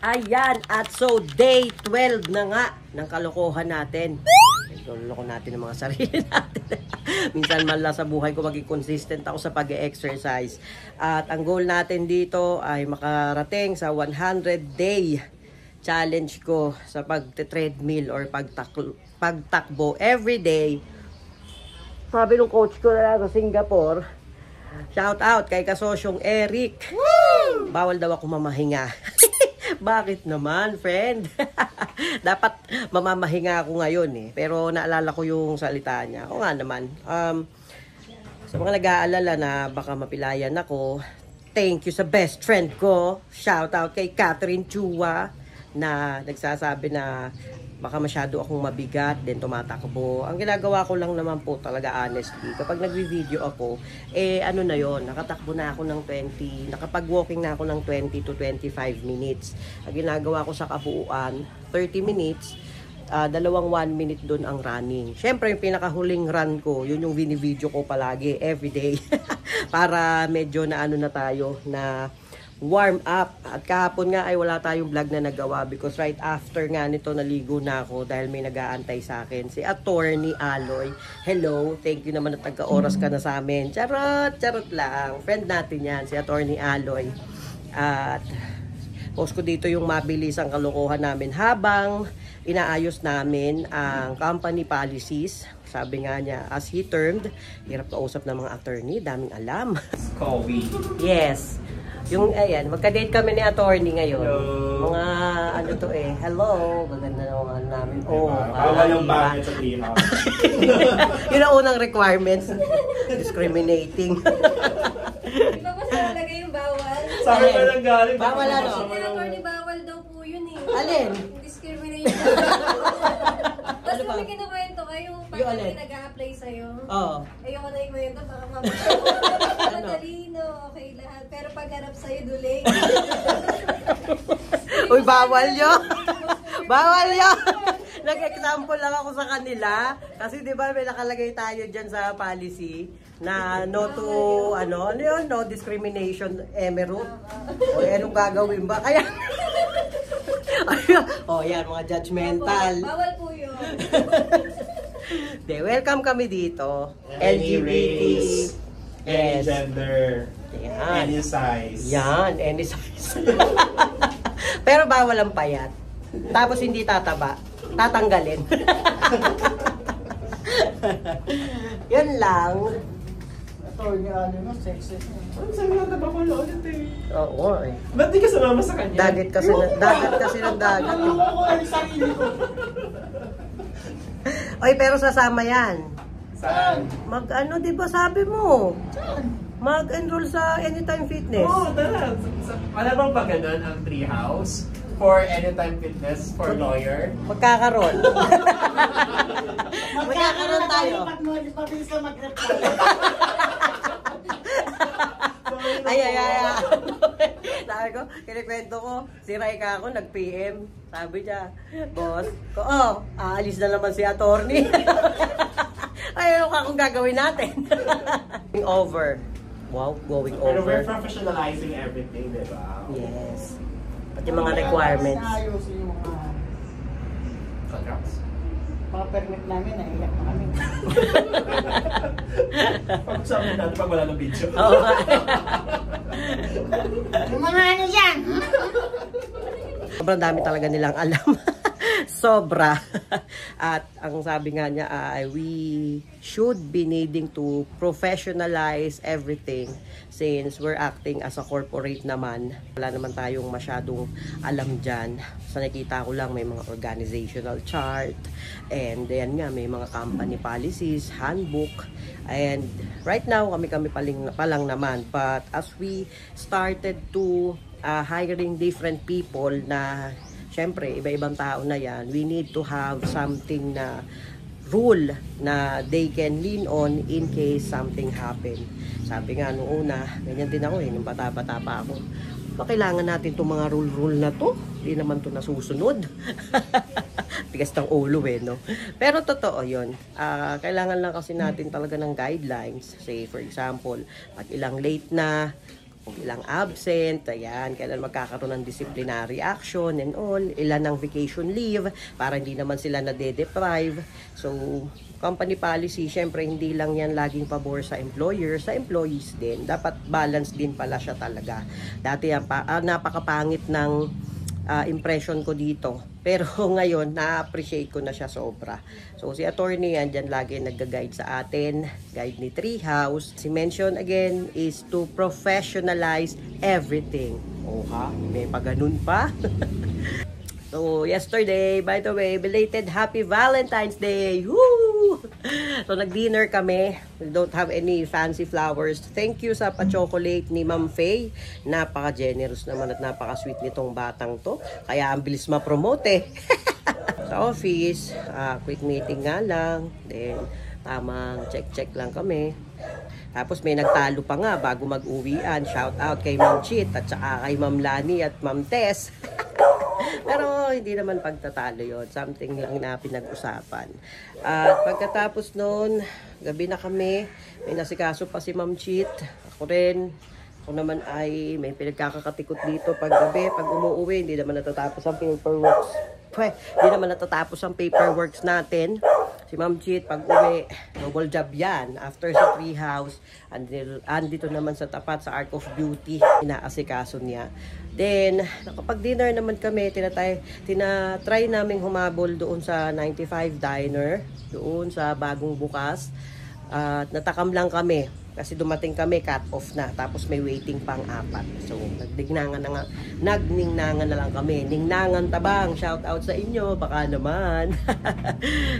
Ayan, at so day 12 na nga ng kalokohan natin. Loloko natin ng mga sarili natin. Minsan man lang sa buhay ko maging consistent ako sa pag-exercise. At ang goal natin dito ay makarating sa 100-day challenge ko sa pag-treadmill or pagtakbo every day. Sabi ng coach ko na sa Singapore, shout out kay kasosyong Eric. Woo! Bawal daw ako mamahinga. Bakit naman, friend? Dapat mamamahinga ako ngayon eh. Pero naalala ko yung salita niya. O nga naman. Sa mga nag-aalala na baka mapilayan ako, thank you sa best friend ko. Shout out kay Catherine Chua na nagsasabi na baka masyado akong mabigat, then tumatakbo. Ang ginagawa ko lang naman po talaga honestly, kapag nagvi-video ako, ano na yon, nakatakbo na ako ng 20, nakapag-walking na ako ng 20 to 25 minutes. Ang ginagawa ko sa kabuuan, 30 minutes, dalawang 1 minute doon ang running. Siyempre, yung pinakahuling run ko, yun yung vini-video ko palagi, everyday. Para medyo na ano na tayo, na warm up. At kahapon nga ay wala tayong vlog na nagawa because right after nga nito naligo na ako dahil may nag-aantay sa akin. Si Attorney Aloy. Hello, thank you naman na tagka-oras ka na sa amin. Charot, charot lang. Friend natin yan, si Attorney Aloy. At post ko dito yung mabilis ang kalokohan namin habang inaayos namin ang company policies. Sabi nga niya, as he termed, hirap kausap ng mga attorney, daming alam. Kobe. Yes. Yung, ayan, magka-date kami ni attorney ngayon. Hello. Mga, ano to eh, hello, gaganda naman namin. Oh, bawal yung bakit sa treehouse. Yun ang unang requirements. Discriminating. Di ba mas talaga yung bawal? Sabi ko lang galing. Bawal ano? Kasi attorney bawal daw po yun eh. Alin? Discrimination. Tapos Ano pa? kami kinukwento ka yung pag Yung alin? nag-a-apply sa'yo. Oo. Ayoko na ikwento, baka matalino, okay lahat. Pero pag harap sa'yo, dulay. Uy, bawal yun. Bawal yun. Nag-example lang ako sa kanila. Kasi di ba may nakalagay tayo dyan sa policy na no to, ano yun, no discrimination emerald. O anong gagawin ba? Kaya, oh yan, mga judgmental. Bawal po yun. De, welcome kami dito. Any LGBT. race, any Yes. gender, Yan. any size. Yan, any size. Pero bawal ang payat. Tapos hindi tataba. Tatanggalin. Yun lang. Attorney, ano no, sexy. Ang sabi nga na ba ko ulit eh. Oo eh. Ba't di ka sumama sa kanya? Dagat kasi ng dagat. Ano ko ay sarili ko. Oy, pero sasama yan. Saan? Mag-ano, di ba sabi mo? Mag-enroll sa Anytime Fitness. Oo, tara. Wala bang ba ganun ang treehouse? For Anytime Fitness? For lawyer? Magkakaroon. Magkakaroon tayo. Pag mabilis ka mag-reply. Ay. Sabi ko, kinikwento ko, si Raika ako, nag-PM. Sabi niya, boss, aalis na naman si attorney. Ay, ano ka kung gagawin natin? Going over. Wow, going Pero we're over. professionalizing everything, di ba? Yes. Pati mga requirements. Ayusin yung mga Contracts. permit namin, naiyak na kami. Pag-usapan natin pag wala ng video. Oo. Yung mga ano yan? Sobrang dami talaga nilang alam. Sobra. At ang sabi nga niya, we should be needing to professionalize everything since we're acting as a corporate naman. Wala naman tayong masyadong alam dyan. Sa nakita ko lang, may mga organizational chart and then nga, may mga company policies, handbook. And right now, kami pa lang naman. But as we started to hiring different people na syempre, iba-ibang tao na yan, we need to have something na rule na they can lean on in case something happen. Sabi nga nung una, ganyan din ako nung bata-bata pa ako. Kailangan natin itong mga rule na to. Hindi naman to nasusunod. Tigas ng ulo no? Pero totoo yun. Kailangan lang kasi natin talaga ng guidelines. Say, for example, pag ilang late na, kung ilang absent, ayan, kailan magkakaroon ng disciplinary action and all, ilan ng vacation leave, para hindi naman sila nade-deprive. So, company policy, syempre hindi lang yan laging pabor sa employer, sa employees din. Dapat balance din pala siya talaga. Dati napakapangit ng impression ko dito. Pero ngayon, na-appreciate ko na siya sobra. So, si attorney yan dyan lagi nag-guide sa atin. Guide ni Treehouse. Si mention again is to professionalize everything. O ha? May paganon pa? So, yesterday, by the way, belated Happy Valentine's Day! Woo! So, nag-dinner kami. We don't have any fancy flowers. Thank you sa pa-chocolate ni Ma'am Faye. Napaka-generous naman at napaka-sweet nitong batang to. Kaya ang bilis ma-promote eh. Sa office, quick meeting nga lang. Then, tamang check-check lang kami. Tapos may nagtalo pa nga bago mag-uwian. Shout out kay Ma'am Chit at saka kay Ma'am Lani at Ma'am Tess. Pero hindi naman pagtatalo yon, something lang na pinag-usapan. At pagkatapos noon, gabi na kami, may nasikaso pa si Ma'am Chit, ako rin. Ako naman ay may pinagkakakatikot dito pag gabi, pag umuwi, hindi naman natatapos ang paperworks. Hindi naman natatapos ang paperworks natin. Si Ma'am Chit, pag uwi, double job yan. After sa Treehouse, andito naman sa tapat sa Arc of Beauty, inaasikaso niya. Then, nakapag-dinner naman kami, tinatry naming humabol doon sa 95 Diner, doon sa bagong bukas. At natakam lang kami, kasi dumating kami, cut off na, tapos may waiting pang 4. So, nagningnangan na lang kami. Ningnangan tabang, shout out sa inyo, baka naman.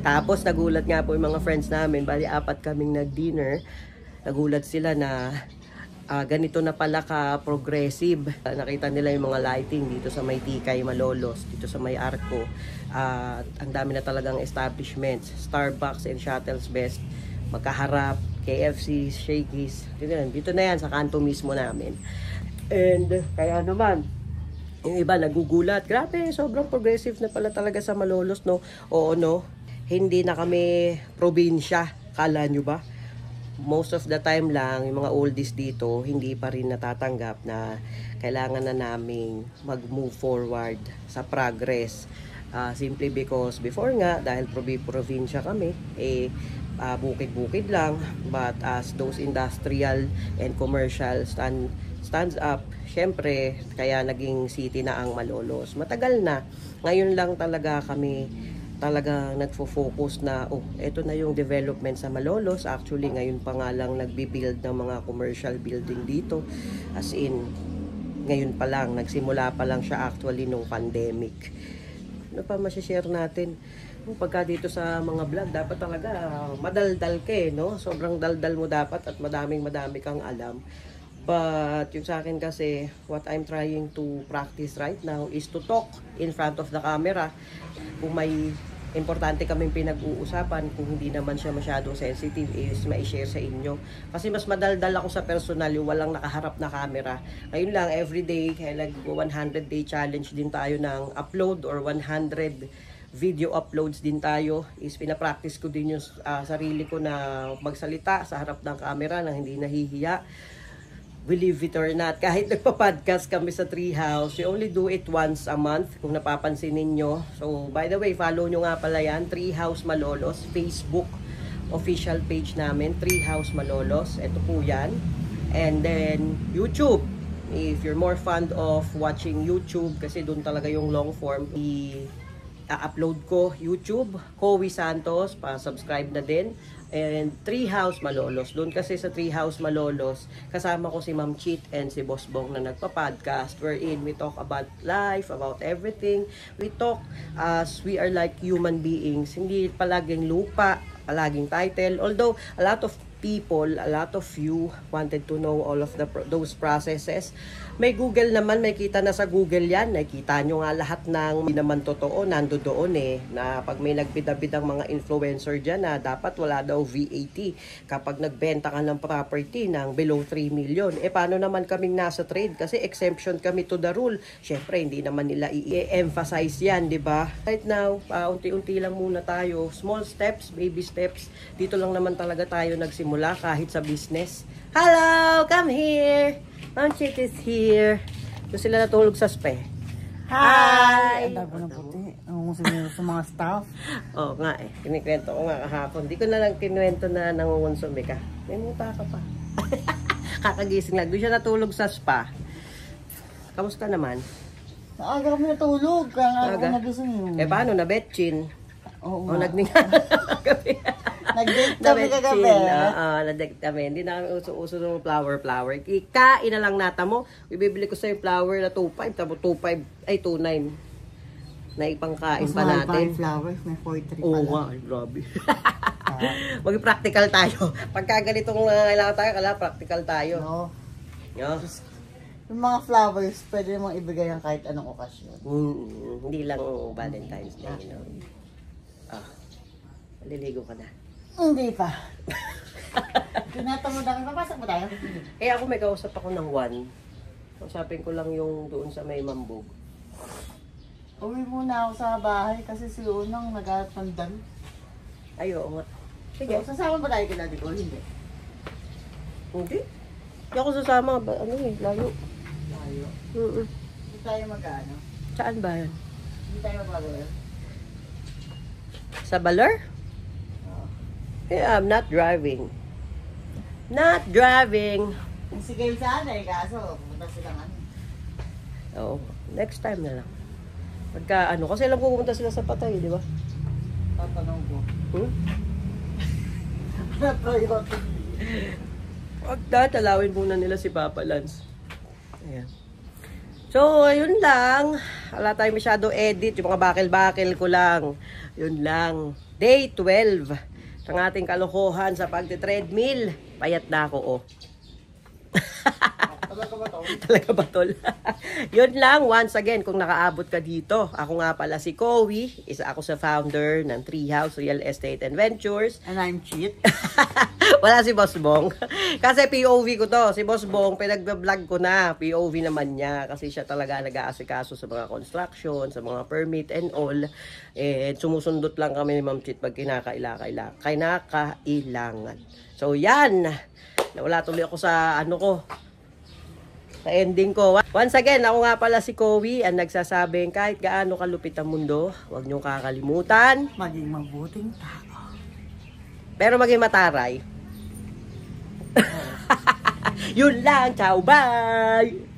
Tapos, nagulat nga po yung mga friends namin, bali 4 kaming nag-dinner. Nagulat sila na ganito na pala ka-progressive. Nakita nila yung mga lighting dito sa may Tikay, Malolos, dito sa may Arco. Ang dami na talagang establishments, Starbucks and Shuttles Best, magkaharap, KFC, Shakey's, dito na yan sa kanto mismo namin. And kaya naman, yung iba nagugulat, grabe, sobrang progressive na pala talaga sa Malolos, no? Oo, no? Hindi na kami probinsya, kala nyo ba? Most of the time lang, yung mga oldies dito, hindi pa rin natatanggap na kailangan na naming mag-move forward sa progress. Simply because before nga, dahil probinsya kami, bukid-bukid lang. But as those industrial and commercial stands up, syempre, kaya naging city na ang Malolos. Matagal na. Ngayon lang talaga kami talagang nagfo-focus na, eto na yung development sa Malolos. Actually, ngayon pa nga lang nagbi-build ng mga commercial building dito. As in, ngayon pa lang, nagsimula pa lang siya actually nung pandemic. Ano pa masishare natin? Pagka dito sa mga vlog, dapat talaga madaldal ka no? Sobrang daldal mo dapat at madami kang alam. But yung sa akin kasi, what I'm trying to practice right now is to talk in front of the camera. Kung may importante kaming pinag-uusapan, kung hindi naman siya masyadong sensitive, is ma-share sa inyo. Kasi mas madaldal ako sa personal, yung walang nakaharap na camera. Ngayon lang, everyday, kaya 100-day challenge din tayo ng upload or 100 video uploads din tayo. Is pinapractice ko din yung sarili ko na magsalita sa harap ng camera nang hindi nahihiya. Believe it or not, kahit nagpa-podcast kami sa Treehouse, we only do it once a month, kung napapansin ninyo. So, by the way, follow nyo nga pala yan, Treehouse Malolos, Facebook official page namin, Treehouse Malolos. Ito po yan. And then, YouTube. If you're more fond of watching YouTube, kasi doon talaga yung long form, i-upload ko YouTube, Kowi Santos, pa-subscribe na din. And Treehouse Malolos. Doon kasi sa Treehouse Malolos, kasama ko si Ma'am Chit and si Boss Bong na nagpa-podcast, wherein we talk about life, about everything. We talk as we are like human beings. Hindi palaging lupa, palaging title. Although, a lot of people, a lot of you wanted to know all of those processes. May Google naman, may kita na sa Google yan. Nakita nyo nga lahat ng hindi naman totoo, nando doon na pag may nagbida-bidang mga influencer dyan na dapat wala daw VAT kapag nagbenta ka ng property ng below 3 million. Paano naman kaming nasa trade? Kasi exemption kami to the rule. Syempre, hindi naman nila i-emphasize yan, di ba? Right now, unti-unti lang muna tayo. Small steps, baby steps. Dito lang naman talaga tayo nagsimula kahit sa business. Hello! Come here! Ma'am Chit is here. So sila natulog sa spe. Hi! Ang dami ng puti. Ang sa mga staff. Oo nga eh. Kinikwento ko nga kahapon. Di ko na lang kinuwento na nangungonsume ka. May muta ka pa. Kakagising lang. Doon siya natulog sa spa. Kamusta naman? Naaga kami natulog. Kaya nga ako Aga? nagising yun. Eh paano? Nabetchin? Oo O nga. nagninga gabi. Nag-date kami kagabi. Oo, nag-date kami. Hindi na kami uso-uso ng flower. Ikain na lang nata mo. Ibibili ko sa'yo flower na 2.5. Tapos 2.5, ay 2.9. Na ipangkain Mas pa mahal pa natin. yung flowers. May 43 Oo pala. nga, ay, grabe. Mag-practical tayo. Pagka ganitong kailangan tayo, kailangan practical tayo. No? No? Yung mga flowers, pwede mong ibigay ang kahit anong okasyon. Hindi lang Valentine's Day. No? Ah, maliligo ka na. Hindi pa. Tinatamad ako. Papasok mo tayo? Eh ako may kausap ako ng 1. Kausapin ko lang yung doon sa may Mambog. Uwi muna ako sa bahay kasi si Unang nag-aat ng dam. Ay, oo nga. Sige. So, sasama ba tayo kila Dico? Hindi. Hindi. Hindi ako sasama. Ano eh, layo. Tayo. Mm-mm. Hindi tayo mag-ano. Saan ba yun? Hindi tayo mag-ano. Sa Baler? Yeah, I'm not driving. Not driving. Si Gail sana eh, kaso pumunta silang ano. Oo. Next time na lang. Pagka ano, kasi alam ko pumunta sila sa Patay, di ba? Tatanong ko. Hmm? Na-priority. Pagtatalawin muna nila si Papa Lance. Ayan. So, ayun lang. Wala tayong masyado edit. Yung mga bakil-bakil ko lang. Yun lang. Day 12. Ang ating kalokohan sa pagte-treadmill. Payat na ako, oh. Talaga ba to? Talaga ba, tol? Yun lang, once again, kung nakaabot ka dito. Ako nga pala si Cowie. Isa ako sa founder ng Treehouse Real Estate and Ventures. And I'm cheat. Wala si Boss Bong. Kasi POV ko to. Si Boss Bong, pinag-vlog ko na. POV naman niya. Kasi siya talaga nag-aasikaso sa mga construction, sa mga permit and all. Eh, sumusundot lang kami ni Ma'am Chit pag kinakailangan. So, yan. Nawala tuloy ako sa ano ko. Sa ending ko. Once again, ako nga pala si Cowie, ang nagsasabing kahit gaano kalupit ang mundo, huwag niyong kakalimutan. Maging mabuting tao. Pero maging mataray. Yun lang. Ciao, bye!